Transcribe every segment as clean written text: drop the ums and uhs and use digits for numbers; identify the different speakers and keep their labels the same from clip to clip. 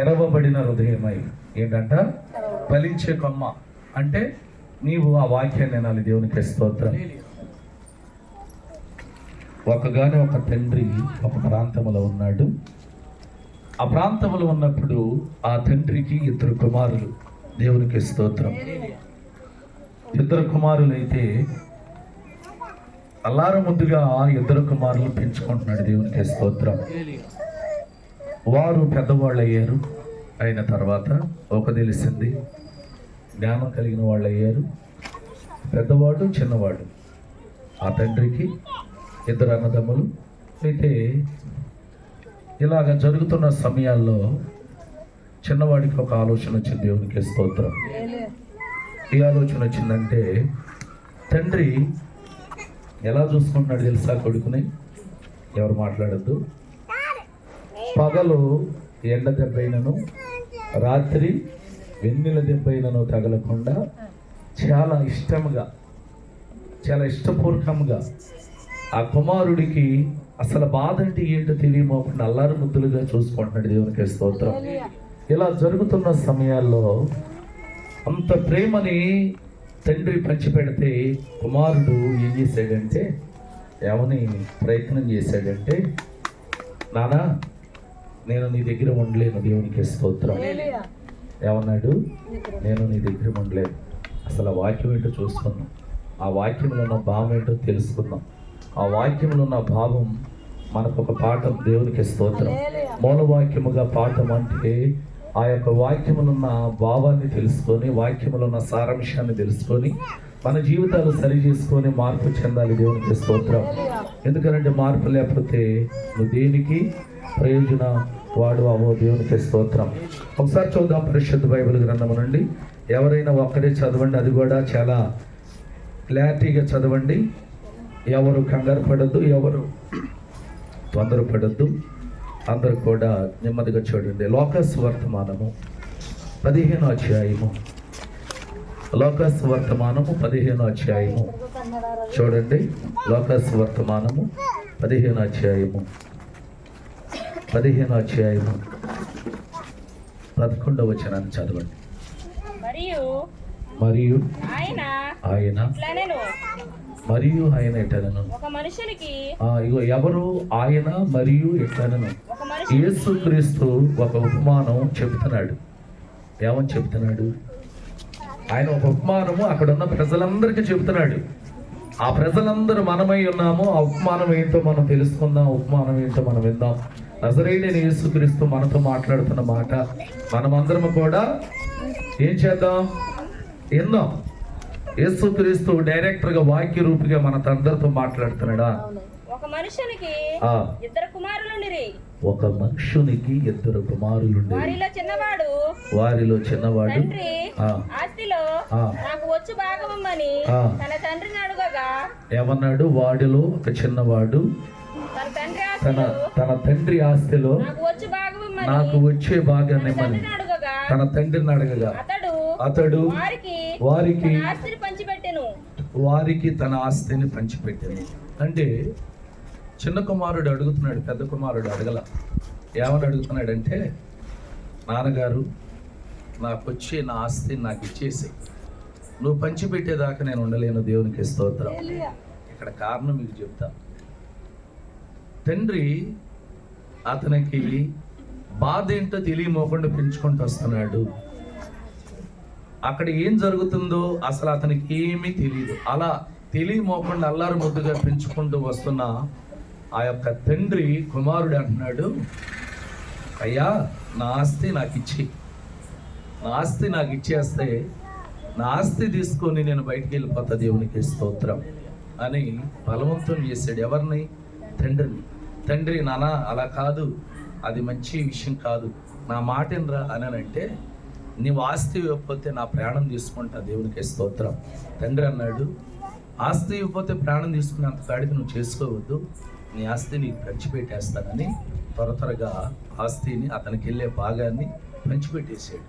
Speaker 1: తెరవబడిన హృదయమై ఏంటంట ఫలించే కొమ్మ అంటే నీవు ఆ వాక్యాన్ని వినాలి. దేవునికి స్తోత్రం. ఒకగానే ఒక తండ్రి ఒక ప్రాంతంలో ఉన్నాడు. ఆ ప్రాంతంలో ఉన్నప్పుడు ఆ తండ్రికి ఇద్దరు కుమారులు. దేవునికి స్తోత్రం. ఇద్దరు కుమారులు అయితే అల్లార ముద్దుగా ఇద్దరు కుమారులు పెంచుకుంటున్నాడు. దేవునికి స్తోత్రం. వారు పెద్దవాళ్ళు అయ్యారు. అయిన తర్వాత ఒక తెలిసింది, జ్ఞానం కలిగిన వాళ్ళు అయ్యారు. పెద్దవాడు చిన్నవాడు. ఆ తండ్రికి ఇద్దరు అన్నదమ్ములు అయితే ఇలాగ జరుగుతున్న సమయాల్లో చిన్నవాడికి ఒక ఆలోచన వచ్చింది. దేవునికి స్తోత్రం. ఏ ఆలోచన వచ్చిందంటే తండ్రి ఎలా చూసుకుంటున్నాడు తెలుసా కొడుకుని? ఎవరు మాట్లాడద్దు. పగలు ఎండ దెబ్బైనను రాత్రి వెన్నెల దెబ్బైనను తగలకుండా చాలా ఇష్టంగా చాలా ఇష్టపూర్వకంగా ఆ కుమారుడికి అసలు బాధ అంటే ఏంటో తెలియమోకుండా అల్లారు ముద్దులుగా చూసుకుంటున్నాడు. దేవునికి స్తోత్రం. ఇలా జరుగుతున్న సమయాల్లో అంత ప్రేమని తండ్రి పంచిపెడితే కుమారుడు ఏం చేశాడంటే ఏమని ప్రయత్నం చేశాడంటే, నానా నేను నీ దగ్గర ఉండలేను. దేవునికి స్తోత్రం. ఏమన్నాడు? నేను నీ దగ్గర ఉండలేను. అసలు ఆ వాక్యం ఏంటో చూసుకుందాం. ఆ వాక్యంలో ఉన్న భావం ఏంటో తెలుసుకుందాం. ఆ వాక్యంలో ఉన్న భావం మనకు ఒక పాఠం. దేవునికి స్తోత్రం. మూలవాక్యముగా పాఠం అంటే ఆ యొక్క వాక్యములున్న భావాన్ని తెలుసుకొని, వాక్యములో ఉన్న సారాంశాన్ని తెలుసుకొని మన జీవితాలు సరి చేసుకొని మార్పు చెందాలి. దేవునికి స్తోత్రం. ఎందుకంటే మార్పు లేకపోతే నువ్వు దేనికి ప్రయోజన వాడు అవో. దేవునికి స్తోత్రం. ఒకసారి చూద్దాం పరిశుద్ధ బైబిల్ గ్రంథము నుండి. ఎవరైనా ఒక్కడే చదవండి, అది కూడా చాలా క్లారిటీగా చదవండి. ఎవరు కంగారు పడద్దు, ఎవరు తొందరపడద్దు, అందరూ కూడా నెమ్మదిగా చూడండి. లోకాసు వర్తమానము 15వ అధ్యాయము. లోకాసు వర్తమానము 15వ అధ్యాయము చూడండి. లోకాసు వర్తమానము 15వ అధ్యాయము 11వ వచనాన్ని చదవండి. మరియు ఆయన ఎట్లనను. ఇగో ఎవరు ఆయన మరియు ఎట్లనను. యేసుక్రీస్తు ఒక ఉపమానం చెబుతున్నాడు. ఏమని చెబుతున్నాడు? ఆయన ఒక ఉపమానము అక్కడ ఉన్న ప్రజలందరికీ చెబుతున్నాడు. ఆ ప్రజలందరూ మనమై ఉన్నాము. ఆ ఉపమానం ఏంటో మనం తెలుసుకుందాం. ఉపమానం ఏంటో మనం విందాం. నజరేయుడైన యేసుక్రీస్తు మనతో మాట్లాడుతున్న మాట మనమందరం కూడా ఏం చేద్దాం? విందాం. యేసుక్రీస్తు డైరెక్టర్ గా వాక్య రూపిగా మన అందరితో మాట్లాడుతున్నాడా?
Speaker 2: ఒక మనుషునికి ఇద్దరు కుమారులు వారిలో చిన్నవాడు
Speaker 3: నాకు వచ్చు భాగమని తన తండ్రిని అడగగా
Speaker 1: ఏమన్నాడు? వాడిలో ఒక చిన్నవాడు తన తండ్రి ఆస్తిలో నాకు వచ్చే భాగాన్ని ఇమ్మని తన తండ్రిని అడగగా అతడు వారికి తన ఆస్తిని పంచిపెట్టాను. అంటే చిన్న కుమారుడు అడుగుతున్నాడు, పెద్ద కుమారుడు అడగల. ఏమని అడుగుతున్నాడంటే, నాన్నగారు నాకు వచ్చే నా ఆస్తిని నాకు ఇచ్చేసి నువ్వు పంచిపెట్టేదాకా నేను ఉండలేను. దేవునికి స్తోత్రం. ఇక్కడ కారణం మీకు చెప్తా. తండ్రి అతనికి బాధ ఏంటో తెలియమోకుండా పెంచుకుంటూ వస్తున్నాడు. అక్కడ ఏం జరుగుతుందో అసలు అతనికి ఏమీ తెలియదు. అలా తెలియమోకుండా అల్లారు ముద్దుగా పెంచుకుంటూ వస్తున్న ఆ యొక్క తండ్రి కుమారుడు అంటున్నాడు, అయ్యా నా ఆస్తి నాకు ఇచ్చేస్తే నా ఆస్తి తీసుకొని నేను బయటికి వెళ్ళిపోతా. దేవునికి స్తోత్రం అని బలవంతం చేశాడు. ఎవరిని? తండ్రిని. తండ్రి నాన్న అలా కాదు, అది మంచి విషయం కాదు, నా మాట వినరా అని అంటే, నీవు ఆస్తి ఇవ్వకపోతే నా ప్రాణం తీసుకుంటా. దేవునికి స్తోత్రం. తండ్రి అన్నాడు, ఆస్తి ఇవ్వకపోతే ప్రాణం తీసుకునేంత కాడికి నువ్వు చేసుకోవద్దు, నీ ఆస్తి నీకు పంచిపెట్టేస్తానని త్వరగా ఆస్తిని అతనికి వెళ్ళే భాగాన్ని పంచిపెట్టేసాడు.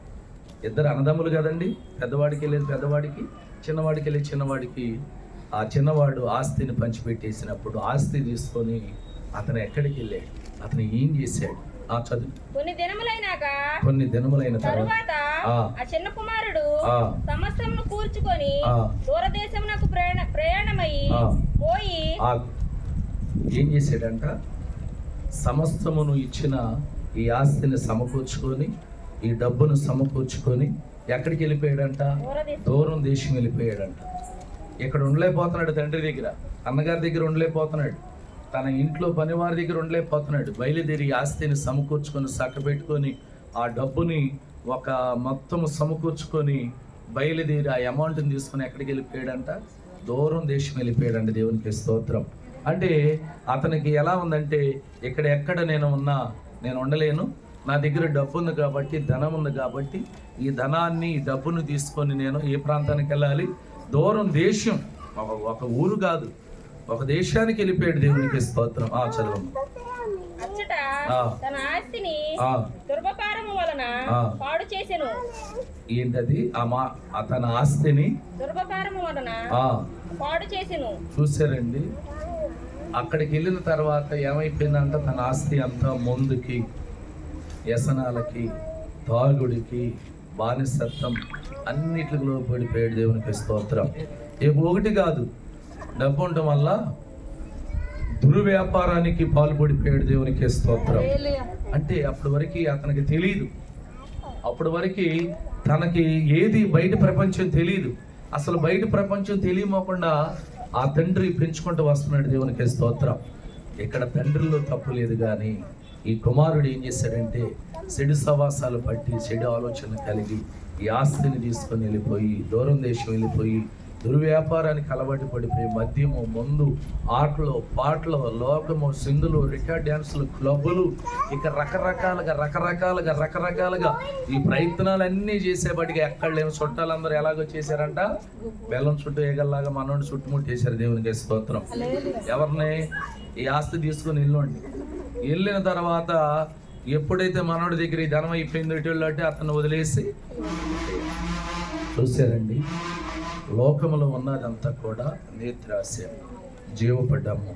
Speaker 1: ఇద్దరు అన్నదమ్ములు కదండి. పెద్దవాడికి వెళ్ళేది పెద్దవాడికి, చిన్నవాడికి వెళ్ళేది చిన్నవాడికి. ఆ చిన్నవాడు ఆస్తిని పంచిపెట్టేసినప్పుడు ఆస్తి తీసుకొని అతను ఎక్కడికి వెళ్ళాడు? అతను ఏం చేశాడు? ఆ చదువు.
Speaker 3: కొన్ని
Speaker 1: కొన్ని దినములైన తర్వాత
Speaker 3: తరువాత
Speaker 1: ఆ.
Speaker 3: ఆ చిన్న కుమారుడు
Speaker 1: ఆ.
Speaker 3: సమస్తమును కూర్చుకొని
Speaker 1: ఆ.
Speaker 3: దూరదేశమునకు ప్రయాణమై
Speaker 1: ఆ.
Speaker 3: పోయి
Speaker 1: ఆ ఏం చేశాడంట? సమస్తమును ఇచ్చిన ఈ ఆస్తిని సమకూర్చుకొని, ఈ డబ్బును సమకూర్చుకొని ఎక్కడికి వెళ్ళిపోయాడంట? దూరం దేశం వెళ్ళిపోయాడంట. ఇక్కడ ఉండలేకపోతున్నాడు, తండ్రి దగ్గర, అన్నగారి దగ్గర ఉండలేకపోతున్నాడు, తన ఇంట్లో పనివారి దగ్గర ఉండలేకపోతున్నాడు. బయలుదేరి ఆస్తిని సమకూర్చుకొని చక్కబెట్టుకొని ఆ డబ్బుని ఒక మొత్తం సమకూర్చుకొని బయలుదేరి ఆ అమౌంట్ని తీసుకొని ఎక్కడికి వెళ్ళిపోయాడంట? దూరం దేశం వెళ్ళిపోయాడంట. దేవునికి స్తోత్రం. అంటే అతనికి ఎలా ఉందంటే, ఇక్కడ ఎక్కడ నేను ఉన్నా నేను ఉండలేను, నా దగ్గర డబ్బు ఉంది కాబట్టి, ధనం ఉంది కాబట్టి, ఈ ధనాన్ని ఈ డబ్బును తీసుకొని నేను ఏ ప్రాంతానికి వెళ్ళాలి? దూరం దేశం, ఒక ఊరు కాదు, ఒక దేశానికి వెళ్ళిపోయాడు. దేవునికి స్తోత్రం. చదవమ్మ.
Speaker 3: అచ్చట
Speaker 1: ఆ.
Speaker 3: తన ఆస్తిని
Speaker 1: ఆ.
Speaker 3: దుర్వ్యాపారము వలన
Speaker 1: ఆ.
Speaker 3: పాడు చేసెను.
Speaker 1: ఏంటది? తన ఆస్తిని
Speaker 3: దుర్వ్యాపారము వలన
Speaker 1: ఆ
Speaker 3: పాడు చేసెను.
Speaker 1: చూసారండి, అక్కడికి వెళ్ళిన తర్వాత ఏమైపోయిందంట? తన ఆస్తి అంతా ముందుకి, వ్యసనాలకి, తాగుడికి, బానిసత్వం అన్నిటిలో పడిపోయాడు. దేవునికి స్తోత్రం. ఒకటి కాదు, డబ్బు ఉండటం వల్ల దుర్వ్యాపారానికి పాల్పడిపోయాడు. దేవునికి స్తోత్రం. అంటే అప్పటి వరకు అతనికి తెలియదు, అప్పటి వరకు తనకి ఏది బయట ప్రపంచం తెలియదు. అసలు బయట ప్రపంచం తెలియమోకుండా ఆ తండ్రి పెంచుకుంటూ వస్తున్నాడు. దేవునికి స్తోత్రం. ఇక్కడ తండ్రిలో తప్పు లేదు, కానీ ఈ కుమారుడు ఏం చేశాడంటే చెడు సవాసాలు పట్టి, చెడు ఆలోచన కలిగి ఈ ఆస్తిని తీసుకొని వెళ్ళిపోయి దూరం దేశం వెళ్ళిపోయి దుర్వ్యాపారానికి అలవాటు పడిపోయి మద్యము, మందు, ఆటలు, పాటలు, లోకము, సింధులు, రికార్డ్ డ్యాన్సులు, క్లబ్బులు, ఇక రకరకాలుగా ఈ ప్రయత్నాలన్నీ చేసేవాటికి ఎక్కడ లేని చుట్టాలందరూ ఎలాగో చేశారంట? బెల్లం చుట్టూ ఏగల్లాగా మనోడిని చుట్టుముట్టేశారు. దేవునికి స్తోత్రం. ఎవరిని? ఈ ఆస్తి తీసుకుని వెళ్ళిన తర్వాత ఎప్పుడైతే మనోడి దగ్గర ఈ ధనం అయిపోయిందో ఇటు అంటే అతను వదిలేసి చూశారండి. లోకములో ఉన్నదంతా కూడా నేత్రాశ, జీవపడ్డాము,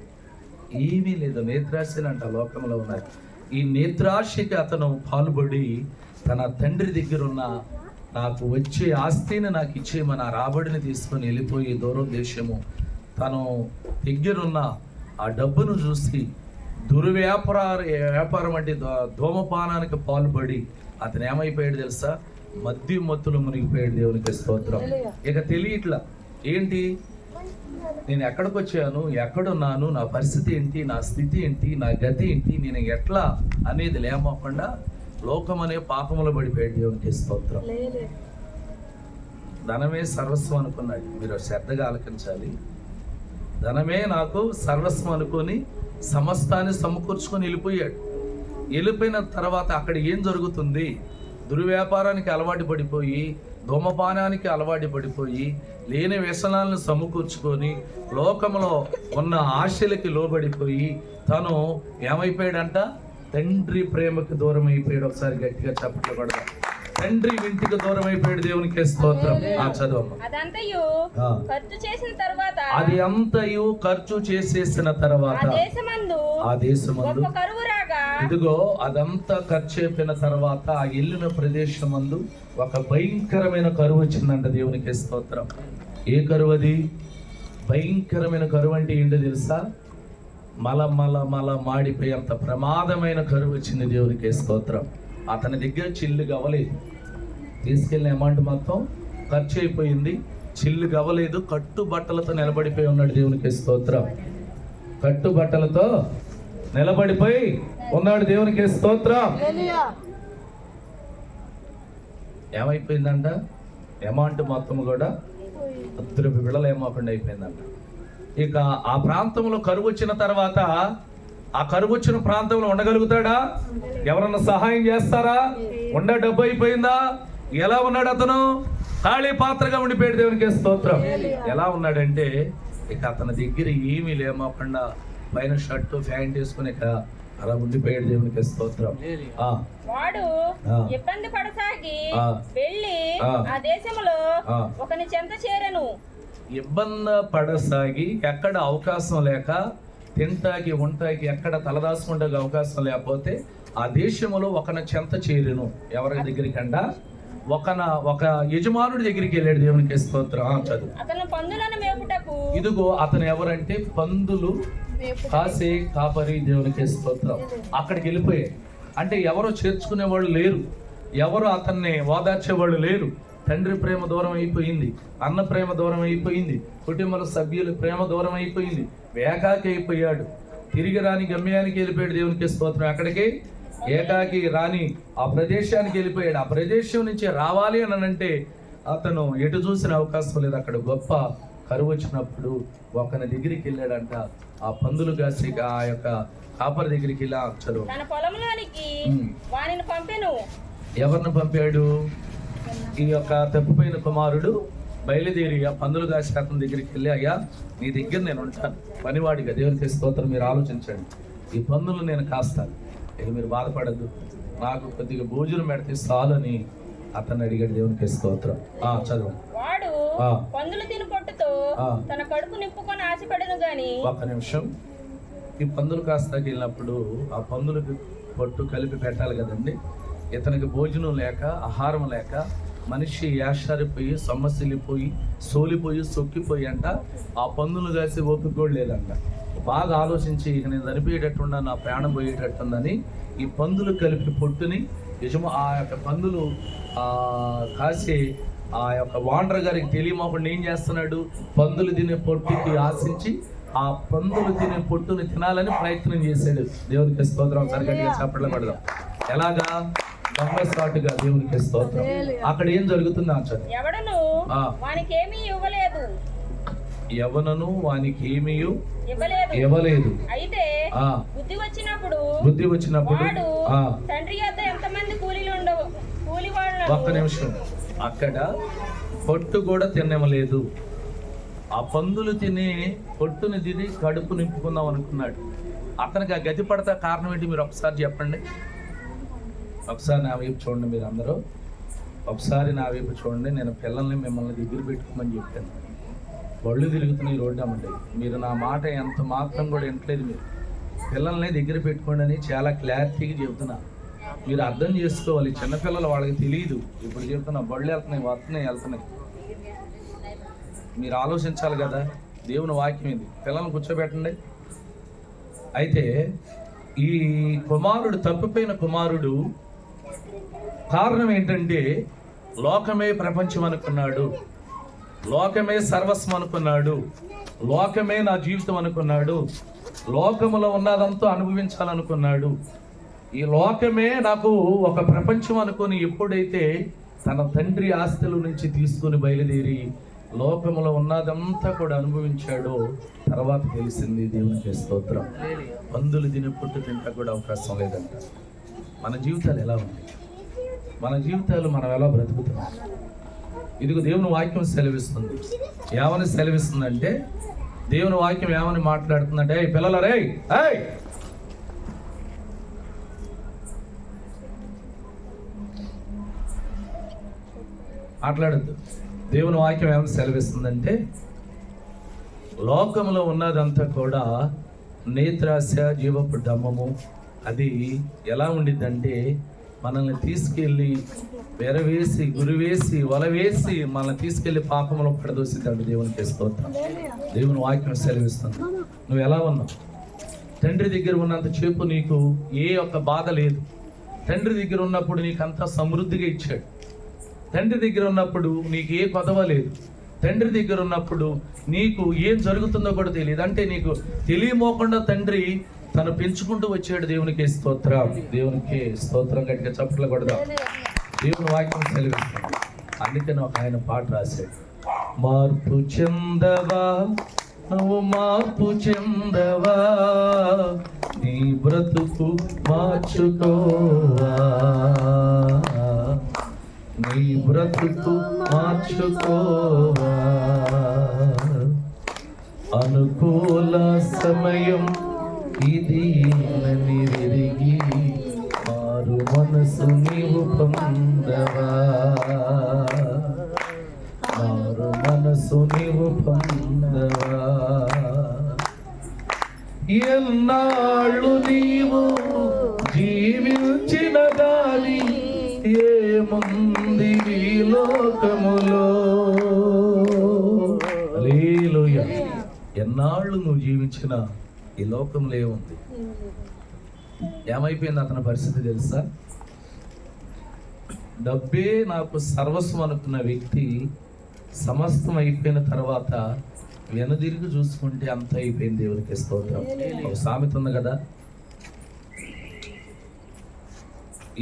Speaker 1: ఏమీ లేదు. నేత్రాశలు అంట లోకంలో ఉన్నాయి. ఈ నేత్రాశకి అతను పాల్పడి తన తండ్రి దగ్గర ఉన్న నాకు వచ్చే ఆస్తిని నాకు ఇచ్చేయమని ఆ రాబడిని తీసుకొని వెళ్ళిపోయి దూరం దేశము తను దగ్గరున్న ఆ డబ్బును చూసి వ్యాపారం అంటే ధూమపానానికి పాల్పడి అతను ఏమైపోయాడు తెలుసా? మద్యం మత్తులు మునిగిపోయాడు. దేవునికి స్తోత్రం. ఇక తెలియట్లా ఏంటి, నేను ఎక్కడికి వచ్చాను, ఎక్కడున్నాను, నా పరిస్థితి ఏంటి, నా స్థితి ఏంటి, నా గతి ఏంటి, నేను ఎట్లా అనేది లేమోకుండా లోకం అనే పాపములో పడిపోయాడు. దేవునికి స్తోత్రం. ధనమే సర్వస్వం అనుకున్నాడు. మీరు శ్రద్ధగా ఆలకించాలి. ధనమే నాకు సర్వస్వం అనుకొని సమస్తాన్ని సమకూర్చుకొని వెళ్ళిపోయిన తర్వాత అక్కడ ఏం జరుగుతుంది? దుర్వ్యాపారానికి అలవాటు పడిపోయి, ధూమపానానికి అలవాటు పడిపోయి, లేని వ్యసనాలను సమకూర్చుకొని లోకంలో ఉన్న ఆశలకి లోబడిపోయి తను ఏమైపోయాడంట? తండ్రి ప్రేమకు దూరం అయిపోయాడు. ఒకసారి గట్టిగా చప్పట్లు కొడదాం. తండ్రి ఇంటికి దూరం అయిపోయాడు. దేవునికి స్తోత్రం. చదవమ్మ. అది అంతయు ఖర్చు చేసేసిన తర్వాత ఆ దేశమందు ఇదిగో అదంతా ఖర్చు అయిపోయిన తర్వాత ఆ వెళ్ళిన ప్రదేశమందు ఒక భయంకరమైన కరువు వచ్చిందంట. దేవునికి స్తోత్రం. ఏ కరువు అది? భయంకరమైన కరువు అంటే ఏంటో తెలుసా? మల మాడిపోయేంత ప్రమాదమైన కరువు వచ్చింది. దేవునికి స్తోత్రం. అతని దగ్గర చిల్లు గవ్వలేదు. తీసుకెళ్ళిన అమౌంట్ మొత్తం ఖర్చు అయిపోయింది. చిల్లు గవ్వలేదు. కట్టుబట్టలతో నిలబడిపోయి ఉన్నాడు. దేవునికి స్తోత్రం. కట్టుబట్టలతో నిలబడిపోయి ఉన్నాడు. దేవునికి స్తోత్రం. ఏమైపోయిందంట? అమౌంట్ మొత్తం కూడా అద్దరు బిళ్ళలు ఏమోకుండా అయిపోయిందంట. ఇక ఆ ప్రాంతంలో కరువు వచ్చిన తర్వాత ఆ కరువు వచ్చిన ప్రాంతంలో ఉండగలుగుతాడా? ఎవరన్నా సహాయం చేస్తారా? డబ్బు అయిపోయిందా? ఎలా ఉన్నాడు అతను? ఖాళీ పాత్రగా ఉండిపోయాడు. దేవునికి స్తోత్రం. ఎలా ఉన్నాడంటే ఇక అతని దగ్గర ఏమీ లేమోకుండా పైన షర్టు ప్యాంట్ వేసుకుని ఇక అలా ఉండిపోయాడు. దేవునికి స్తోత్రం.
Speaker 3: వాడు ఇబ్బంది పడసాగి వెళ్ళి ఆ దేశంలో ఒకని చెంత చేరెను.
Speaker 1: ఇబ్బంది పడసాగి ఎక్కడ అవకాశం లేక తింటాకి ఉంటాకి ఎక్కడ తలదాచుకుంటే అవకాశం లేకపోతే ఆ దేశములో ఒకన చెంత చేరెను. ఎవరి దగ్గరికంట? ఒక యజమానుడి దగ్గరికి వెళ్ళాడు. దేవునికి స్తోత్రం. చదువు.
Speaker 3: అతను పందులను మేపుటకు.
Speaker 1: ఇదిగో అతను ఎవరంటే పందులు కాసే కాపరి. దేవునికి స్తోత్రం. అక్కడికి వెళ్ళిపోయాయి. అంటే ఎవరో చేర్చుకునే వాళ్ళు లేరు, ఎవరు అతన్ని ఓదార్చేవాళ్ళు లేరు. తండ్రి ప్రేమ దూరం అయిపోయింది, అన్న ప్రేమ దూరం అయిపోయింది, కుటుంబ సభ్యుల ప్రేమ దూరం అయిపోయింది, ఏకాకి అయిపోయాడు. తిరిగి రాని గమ్యానికి వెళ్ళిపోయాడు. దేవునికి స్తోత్రం. అక్కడికి ఏకాకి రాని ఆ ప్రదేశానికి వెళ్ళిపోయాడు. ఆ ప్రదేశం నుంచి రావాలి అని అంటే అతను ఎటు చూసిన అవకాశం లేదు. అక్కడ గొప్ప కరువు వచ్చినప్పుడు ఒకని దగ్గరికి వెళ్ళాడంట. ఆ పందులు కాసి ఆ యొక్క కాపరి దగ్గరికి వెళ్ళి చదువు.
Speaker 3: తన పొలంలోనికి వానిని పంపెను.
Speaker 1: ఎవరిని పంపాడు? ఈ యొక్క తప్పిపోయిన కుమారుడు బయలుదేరి ఆ పందులు కాసి అతని దగ్గరికి వెళ్ళి, అయ్యా నీ దగ్గర నేను ఉంటాను పనివాడిగా. దేవునికి స్తోత్రం. మీరు ఆలోచించండి, ఈ పందులు నేను కాస్తాను, ఇక మీరు బాధపడద్దు, నాకు కొద్దిగా భోజనం పెడితే చాలు అని అతన్ని అడిగాడు. దేవునికి స్తోత్రం. చదువు.
Speaker 3: వాడు పందులు తిని పొట్టుతో తన కడుపు నింపుకొని ఆశపడను గాని.
Speaker 1: ఒక్క నిమిషం. ఈ పందులు కాస్తాకి వెళ్ళినప్పుడు ఆ పందులకు పొట్టు కలిపి పెట్టాలి కదండి. ఇతనికి భోజనం లేక, ఆహారం లేక మనిషి యాషారిపోయి, సొమ్మసిల్లిపోయి, సోలిపోయి, సొక్కిపోయి అంట ఆ పందులు కాసి ఓపిక కూడా లేదంట. బాగా ఆలోచించి ఇక నేను చనిపోయేటట్టున్నా, నా ప్రాణం పోయేటట్టుందని ఈ పందులు కలిపి పొట్టుని ఆ యొక్క పందులు కాసి ఆ యొక్క వాండర్ గారికి తెలియమోకుండా ఏం చేస్తున్నాడు? పందులు తినే పొట్టుకి ఆశించి ఆ పందులు తినే పొట్టుని తినాలని ప్రయత్నం చేశాడు. దేవునికి స్తోత్రం. సరిగట్టిగా చప్పట్లు పడదాం. ఎలాగా? దొంగసాటుగా. దేవునికి స్తోత్రం. అక్కడ ఏం జరుగుతుంది?
Speaker 3: ఎవడను వానికి ఏమీ ఇవ్వలేదు.
Speaker 1: ఎవనను వానికి ఏమీ ఇవ్వలేదు.
Speaker 3: అయితే బుద్ధి వచ్చినప్పుడు వాడు తండ్రి యొద్ద ఎంతమంది కూలివాళ్ళు.
Speaker 1: ఒక్క నిమిషం. అక్కడ పొట్టు కూడా తినలేదు. ఆ పందులు తిని పొట్టుని తిని కడుపు నింపుకుందాం అనుకున్నాడు. అతనికి ఆ గతి పడతా కారణం ఏంటి? మీరు ఒకసారి చెప్పండి. ఒకసారి నా వైపు చూడండి. మీరు అందరూ ఒకసారి నా వైపు చూడండి. నేను పిల్లల్ని మిమ్మల్ని దగ్గర పెట్టుకోమని చెప్పాను. బళ్ళు తిరుగుతున్నాయి రోడ్డు అమ్మండి. మీరు నా మాట ఎంత మాత్రం కూడా వినట్లేదు. మీరు పిల్లల్ని దగ్గర పెట్టుకోండి అని చాలా క్లారిటీగా చెబుతున్నా. మీరు అర్థం చేసుకోవాలి. చిన్నపిల్లలు వాళ్ళకి తెలియదు. ఇప్పుడు చెప్తున్నా, బళ్ళు వెళ్తున్నాయి. మీరు ఆలోచించాలి కదా. దేవుని వాక్యం ఇది. పిల్లల్ని కూర్చోబెట్టండి. అయితే ఈ కుమారుడు, తప్పిపోయిన కుమారుడు కారణం ఏంటంటే లోకమే ప్రపంచం అనుకున్నాడు, లోకమే సర్వస్వం అనుకున్నాడు, లోకమే నా జీవితం అనుకున్నాడు, లోకములో ఉన్నదంతా అనుభవించాలనుకున్నాడు. ఈ లోకమే నాకు ఒక ప్రపంచం అనుకొని ఎప్పుడైతే తన తండ్రి ఆస్తుల నుంచి తీసుకుని బయలుదేరి లోకములో ఉన్నదంతా కూడా అనుభవించాడో తర్వాత తెలిసింది. దేవునికి స్తోత్రం. పందులు తిని పుట్టు తింటా కూడా అవకాశం లేదంట. మన జీవితాలు ఎలా ఉన్నాయి? మన జీవితాలు మనం ఎలా బ్రతుకుతున్నాం? ఇదిగో దేవుని వాక్యం సెలవిస్తుంది. ఏమని సెలవిస్తుందంటే, దేవుని వాక్యం ఏమని మాట్లాడుతుందంటే, పిల్లలరే మాట్లాడద్దు. దేవుని వాక్యం ఏమని సెలవిస్తుందంటే, లోకంలో ఉన్నదంతా కూడా నేత్రాశ, జీవపు డమ్మము. అది ఎలా ఉండిద్దంటే మనల్ని తీసుకెళ్ళి వెరవేసి, గురివేసి, వలవేసి మనల్ని తీసుకెళ్లి పాపంలో పడదోసిద్దండి. దేవునికి స్తోత్రం. దేవుని వాక్యం సెలవిస్తుంది. నువ్వు ఎలా ఉన్నావు? తండ్రి దగ్గర ఉన్నంత చేపు నీకు ఏ ఒక్క బాధ లేదు. తండ్రి దగ్గర ఉన్నప్పుడు నీకు అంతా సమృద్ధిగా ఇచ్చాడు. తండ్రి దగ్గర ఉన్నప్పుడు నీకు ఏ కొదవ లేదు. తండ్రి దగ్గర ఉన్నప్పుడు నీకు ఏం జరుగుతుందో కూడా తెలియదు. అంటే నీకు తెలియమోకుండా తండ్రి తను పెంచుకుంటూ వచ్చాడు. దేవునికి స్తోత్రం. దేవునికి స్తోత్రం. గట్టిగా చప్పట్లు కొడదాం. దేవుని వాక్యం సెలవిస్తుంది. అందుకని ఒక ఆయన పాట రాశాడు. మార్పు చెందవా, నువ్వు మార్పు చెందవా, నీ బ్రతుకు మార్చుకోవా, నీ బ్రతుకు మార్చుకోవా, అనుకూల సమయం ఇది నని విరిగి మారు మనసు నీవు పొందవా, మారు మనసు నీవు పొందవా. ఎన్నాళ్ళు నీవు జీవించ ఏముంది ఈ లోకములో. హల్లెలూయా. ఎన్నాళ్ళు నువ్వు జీవించిన ఈ లోకంలో ఏముంది? ఏమైపోయింది అతని పరిస్థితి తెలుసా? డబ్బే నాకు సర్వస్వం అనుకున్న వ్యక్తి సమస్తం అయిపోయిన తర్వాత వెనుదిరిగి చూసుకుంటే అంత అయిపోయింది. దేవునికి స్తోత్రం. ఒక సామెత ఉంది కదా,